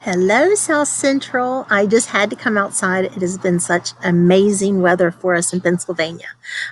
Hello, South Central. I just had to come outside. It has been such amazing weather for us in Pennsylvania.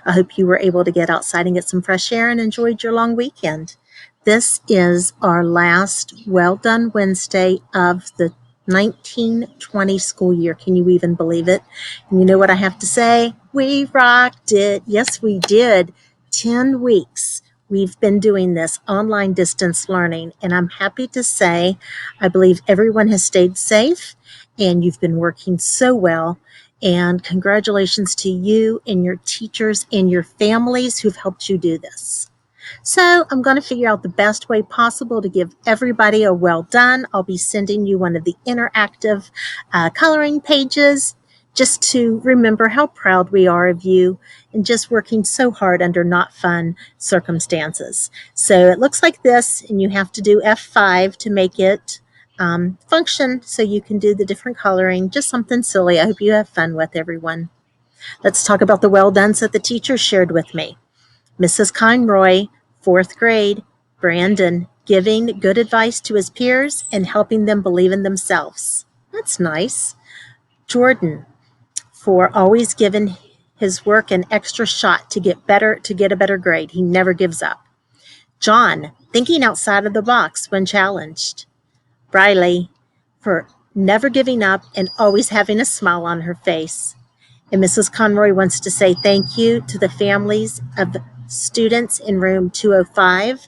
I hope you were able to get outside and get some fresh air and enjoyed your long weekend. This is our last Well Done Wednesday of the 1920 school year. Can you even believe it? And you know what I have to say? We rocked it. Yes, we did. 10 weeks. We've been doing this online distance learning, and I'm happy to say I believe everyone has stayed safe and you've been working so well. And congratulations to you and your teachers and your families who've helped you do this. So I'm going to figure out the best way possible to give everybody a well done. I'll be sending you one of the interactive coloring pages just to remember how proud we are of you and just working so hard under not fun circumstances. So it looks like this, and you have to do F5 to make it function so you can do the different coloring. Just something silly. I hope you have fun with everyone. Let's talk about the well dones that the teacher shared with me. Mrs. Conroy, fourth grade, Brandon, giving good advice to his peers and helping them believe in themselves. That's nice. Jordan, for always giving his work an extra shot to get a better grade. He never gives up. John, thinking outside of the box when challenged. Briley, for never giving up and always having a smile on her face. And Mrs. Conroy wants to say thank you to the families of the students in room 205.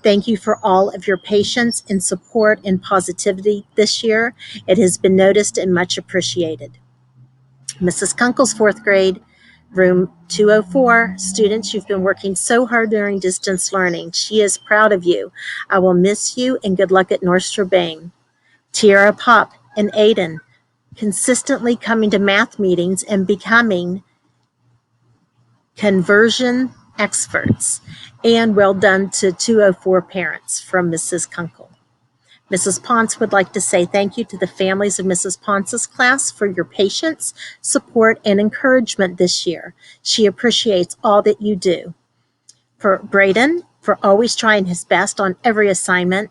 Thank you for all of your patience and support and positivity this year. It has been noticed and much appreciated. Mrs. Kunkel's fourth grade, room 204. Students, you've been working so hard during distance learning. She is proud of you. I will miss you and good luck at North Strabane. Tiara Pop and Aiden, consistently coming to math meetings and becoming conversion experts. And well done to 204 parents from Mrs. Kunkel. Mrs. Ponce would like to say thank you to the families of Mrs. Ponce's class for your patience, support, and encouragement this year. She appreciates all that you do. For Braden, for always trying his best on every assignment,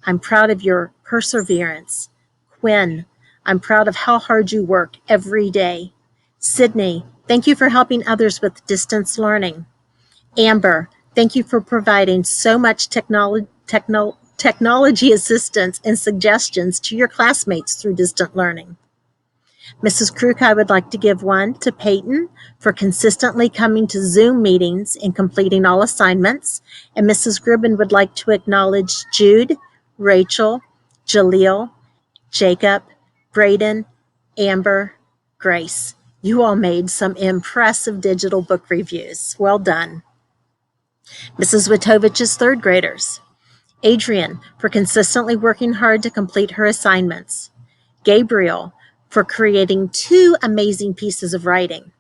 I'm proud of your perseverance. Quinn, I'm proud of how hard you work every day. Sydney, thank you for helping others with distance learning. Amber, thank you for providing so much technology assistance and suggestions to your classmates through distant learning. Mrs. Crook, I would like to give one to Peyton for consistently coming to Zoom meetings and completing all assignments. And Mrs. Gribben would like to acknowledge Jude, Rachel, Jaleel, Jacob, Braden, Amber, Grace. You all made some impressive digital book reviews. Well done. Mrs. Witovich's third graders. Adrian, for consistently working hard to complete her assignments. Gabriel, for creating 2 amazing pieces of writing.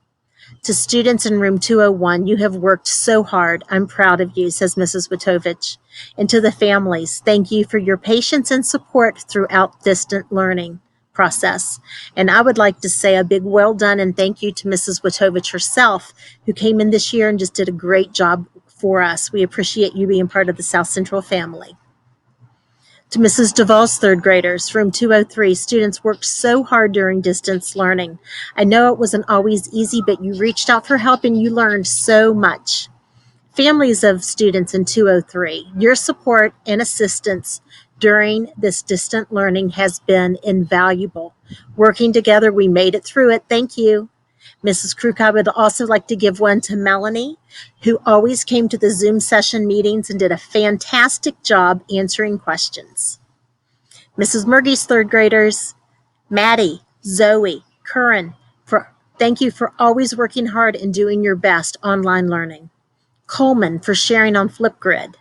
To students in room 201, you have worked so hard. I'm proud of you, says Mrs. Witovich. And to the families, thank you for your patience and support throughout distant learning process. And I would like to say a big well done and thank you to Mrs. Witovich herself, who came in this year and just did a great job for us. We appreciate you being part of the South Central family. To Mrs. Duvall's third graders, room 203, students worked so hard during distance learning. I know it wasn't always easy, but you reached out for help and you learned so much. Families of students in 203, your support and assistance during this distant learning has been invaluable. Working together, we made it through it. Thank you. Mrs. Crook, I would also like to give one to Melanie, who always came to the Zoom session meetings and did a fantastic job answering questions. Mrs. Murgy's third graders, Maddie, Zoe, Curran, thank you for always working hard and doing your best online learning. Coleman for sharing on Flipgrid.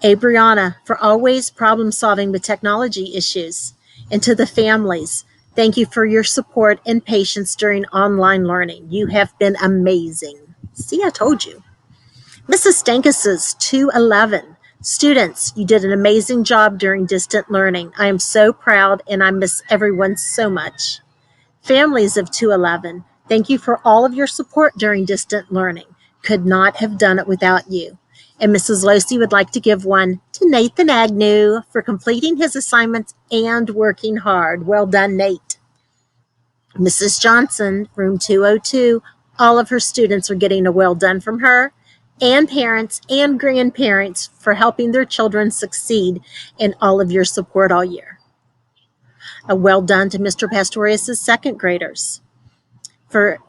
Abriana for always problem solving with technology issues. And to the families, thank you for your support and patience during online learning. You have been amazing. See, I told you. Mrs. Stankis's 211. Students, you did an amazing job during distant learning. I am so proud and I miss everyone so much. Families of 211, thank you for all of your support during distant learning. Could not have done it without you. And Mrs. Losey would like to give one to Nathan Agnew for completing his assignments and working hard. Well done, Nate. Mrs. Johnson, room 202, all of her students are getting a well done from her, and parents and grandparents for helping their children succeed in all of your support all year. A well done to Mr. Pastorius' second graders. For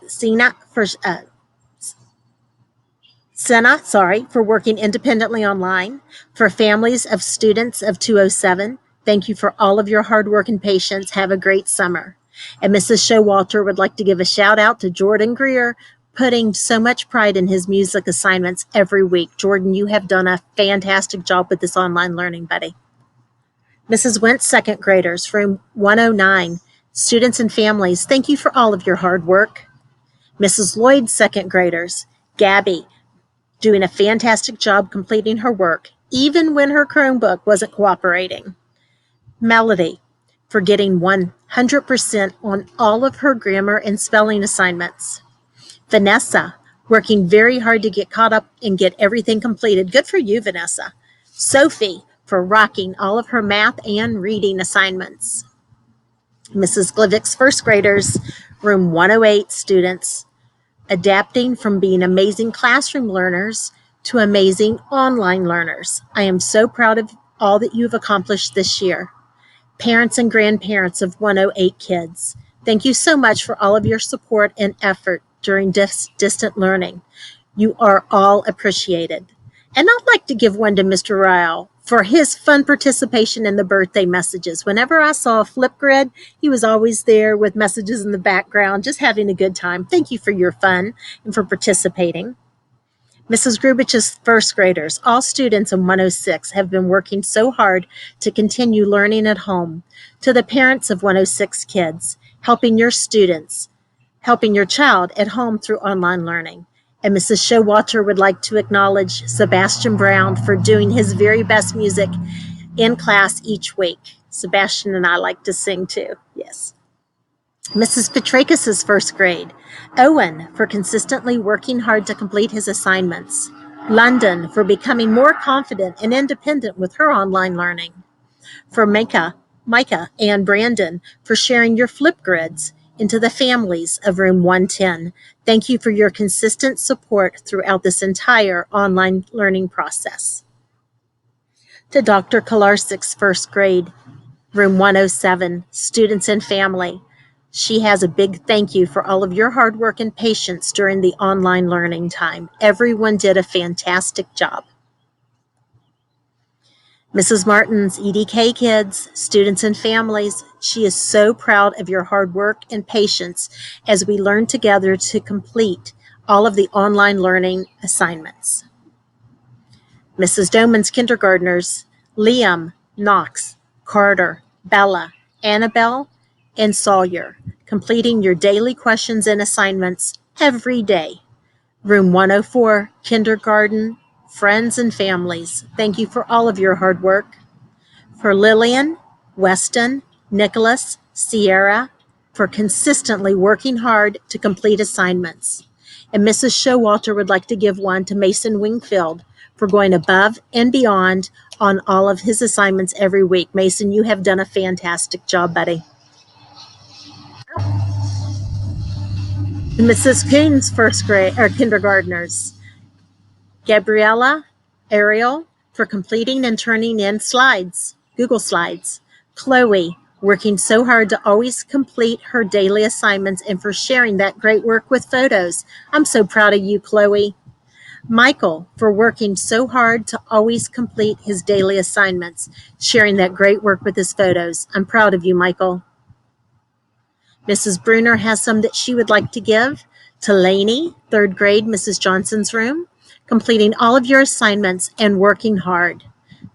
Senna, for working independently online. For families of students of 207, thank you for all of your hard work and patience. Have a great summer. And Mrs. Showalter would like to give a shout out to Jordan Greer, putting so much pride in his music assignments every week. Jordan, you have done a fantastic job with this online learning, buddy. Mrs. Wentz, second graders, room 109, students and families, thank you for all of your hard work. Mrs. Lloyd, second graders, Gabby, doing a fantastic job completing her work, even when her Chromebook wasn't cooperating. Melody, for getting 100% on all of her grammar and spelling assignments. Vanessa, working very hard to get caught up and get everything completed. Good for you, Vanessa. Sophie, for rocking all of her math and reading assignments. Mrs. Glivick's first graders, room 108 students, adapting from being amazing classroom learners to amazing online learners. I am so proud of all that you've accomplished this year. Parents and grandparents of 108 kids, thank you so much for all of your support and effort during distant learning. You are all appreciated. And I'd like to give one to Mr. Ryle for his fun participation in the birthday messages. Whenever I saw a Flipgrid, he was always there with messages in the background, just having a good time. Thank you for your fun and for participating. Mrs. Grubich's first graders, all students in 106, have been working so hard to continue learning at home. To the parents of 106 kids, helping your child at home through online learning. And Mrs. Showalter would like to acknowledge Sebastian Brown for doing his very best music in class each week. Sebastian and I like to sing too, yes. Mrs. Petrakis' first grade, Owen for consistently working hard to complete his assignments. London for becoming more confident and independent with her online learning. For Micah and Brandon for sharing your Flipgrids into the families of room 110. Thank you for your consistent support throughout this entire online learning process. To Dr. Kolarsik's first grade, room 107, students and family, she has a big thank you for all of your hard work and patience during the online learning time. Everyone did a fantastic job. Mrs. Martin's EDK kids, students and families, she is so proud of your hard work and patience as we learn together to complete all of the online learning assignments. Mrs. Doman's kindergartners, Liam, Knox, Carter, Bella, Annabelle, and Sawyer, completing your daily questions and assignments every day. Room 104, kindergarten, friends and families, thank you for all of your hard work. For Lillian, Weston, Nicholas, Sierra, for consistently working hard to complete assignments. And Mrs. Showalter would like to give one to Mason Wingfield for going above and beyond on all of his assignments every week. Mason, you have done a fantastic job, buddy. Mrs. Coon's first grade or kindergartners, Gabriella, Ariel, for completing and turning in slides, Google Slides. Chloe, working so hard to always complete her daily assignments and for sharing that great work with photos. I'm so proud of you, Chloe. Michael, for working so hard to always complete his daily assignments, sharing that great work with his photos. I'm proud of you, Michael. Mrs. Bruner has some that she would like to give to Lainey, third grade, Mrs. Johnson's room, completing all of your assignments and working hard.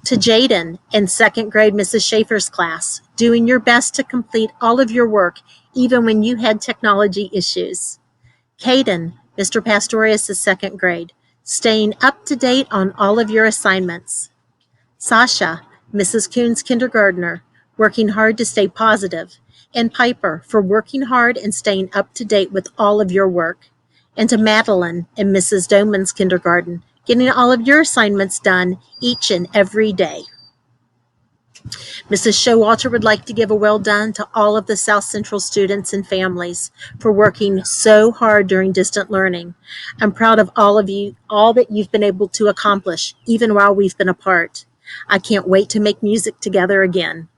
To Jaden in second grade, Mrs. Schaefer's class, doing your best to complete all of your work, even when you had technology issues. Caden, Mr. Pastorius' second grade, staying up to date on all of your assignments. Sasha, Mrs. Coon's kindergartner, working hard to stay positive. And Piper for working hard and staying up to date with all of your work. And to Madeline and Mrs. Doman's kindergarten, getting all of your assignments done each and every day. Mrs. Showalter would like to give a well done to all of the South Central students and families for working so hard during distant learning. I'm proud of all of you, all that you've been able to accomplish, even while we've been apart. I can't wait to make music together again.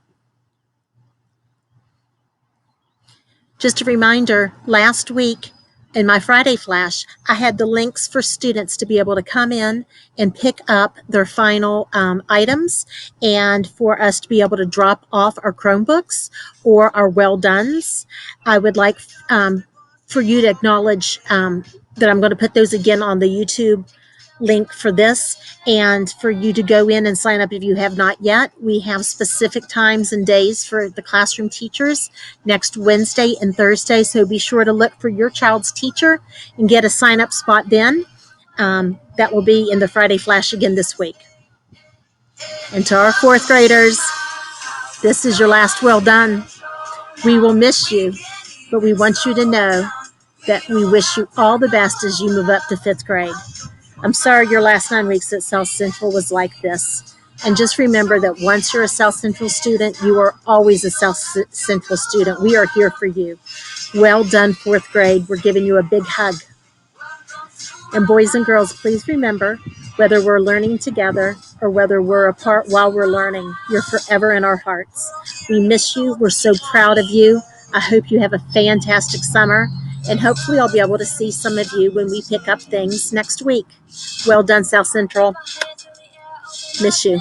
Just a reminder, last week in my Friday Flash, I had the links for students to be able to come in and pick up their final items, and for us to be able to drop off our Chromebooks or our well dones. I would like for you to acknowledge that I'm going to put those again on the YouTube link for this, and for you to go in and sign up if you have not yet. We have specific times and days for the classroom teachers next Wednesday and Thursday, so be sure to look for your child's teacher and get a sign up spot then. That will be in the Friday Flash again this week. And to our fourth graders, this is your last well done. We will miss you, but we want you to know that we wish you all the best as you move up to fifth grade. I'm sorry your last 9 weeks at South Central was like this. And just remember that once you're a South Central student, you are always a South Central student. We are here for you. Well done, fourth grade. We're giving you a big hug. And boys and girls, please remember, whether we're learning together or whether we're apart while we're learning, you're forever in our hearts. We miss you. We're so proud of you. I hope you have a fantastic summer. And hopefully I'll be able to see some of you when we pick up things next week. Well done, South Central. Miss you.